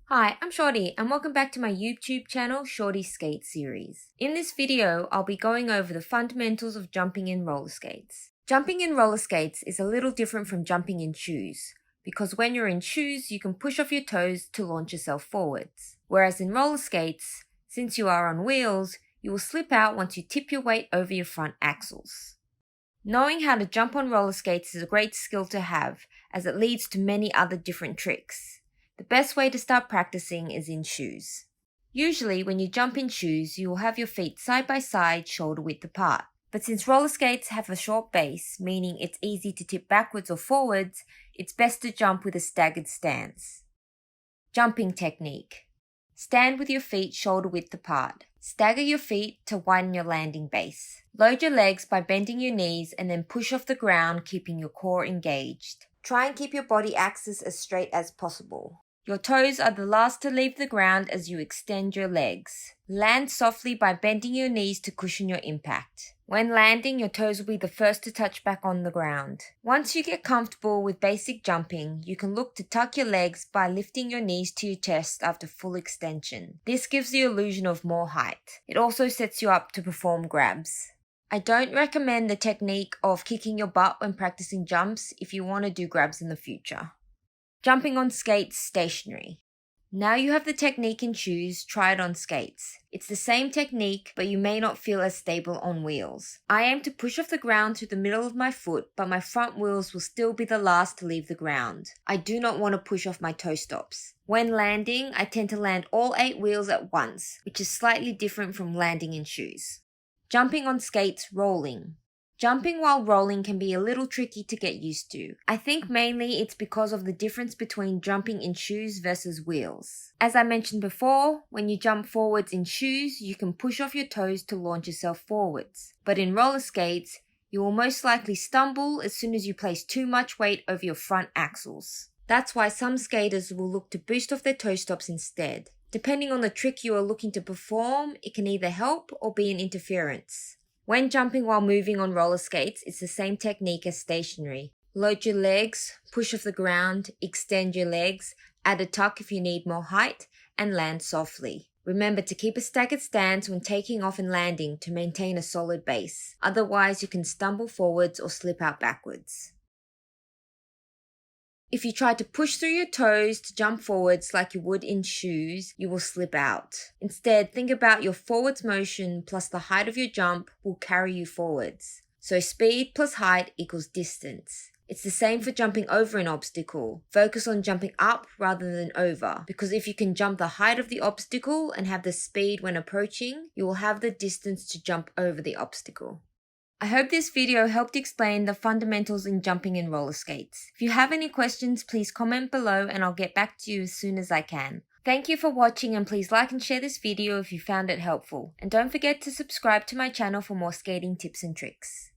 Hi, I'm Shorty and welcome back to my YouTube channel, Shorty Skate Series. In this video, I'll be going over the fundamentals of jumping in roller skates. Jumping in roller skates is a little different from jumping in shoes, because when you're in shoes, you can push off your toes to launch yourself forwards. Whereas in roller skates, since you are on wheels, you will slip out once you tip your weight over your front axles. Knowing how to jump on roller skates is a great skill to have, as it leads to many other different tricks. The best way to start practicing is in shoes. Usually, when you jump in shoes, you will have your feet side by side, shoulder width apart. But since roller skates have a short base, meaning it's easy to tip backwards or forwards, it's best to jump with a staggered stance. Jumping technique. Stand with your feet shoulder width apart. Stagger your feet to widen your landing base. Load your legs by bending your knees and then push off the ground, keeping your core engaged. Try and keep your body axis as straight as possible. Your toes are the last to leave the ground as you extend your legs. Land softly by bending your knees to cushion your impact. When landing, your toes will be the first to touch back on the ground. Once you get comfortable with basic jumping, you can look to tuck your legs by lifting your knees to your chest after full extension. This gives the illusion of more height. It also sets you up to perform grabs. I don't recommend the technique of kicking your butt when practicing jumps if you want to do grabs in the future. Jumping on skates stationary. Now you have the technique in shoes, try it on skates. It's the same technique, but you may not feel as stable on wheels. I aim to push off the ground through the middle of my foot, but my front wheels will still be the last to leave the ground. I do not want to push off my toe stops. When landing, I tend to land all 8 wheels at once, which is slightly different from landing in shoes. Jumping on skates rolling. Jumping while rolling can be a little tricky to get used to. I think mainly it's because of the difference between jumping in shoes versus wheels. As I mentioned before, when you jump forwards in shoes, you can push off your toes to launch yourself forwards. But in roller skates, you will most likely stumble as soon as you place too much weight over your front axles. That's why some skaters will look to boost off their toe stops instead. Depending on the trick you are looking to perform, it can either help or be an interference. When jumping while moving on roller skates, it's the same technique as stationary. Load your legs, push off the ground, extend your legs, add a tuck if you need more height, and land softly. Remember to keep a staggered stance when taking off and landing to maintain a solid base. Otherwise, you can stumble forwards or slip out backwards. If you try to push through your toes to jump forwards like you would in shoes, you will slip out. Instead, think about your forwards motion plus the height of your jump will carry you forwards. So speed plus height equals distance. It's the same for jumping over an obstacle. Focus on jumping up rather than over, because if you can jump the height of the obstacle and have the speed when approaching, you will have the distance to jump over the obstacle. I hope this video helped explain the fundamentals in jumping in roller skates. If you have any questions, please comment below and I'll get back to you as soon as I can. Thank you for watching and please like and share this video if you found it helpful. And don't forget to subscribe to my channel for more skating tips and tricks.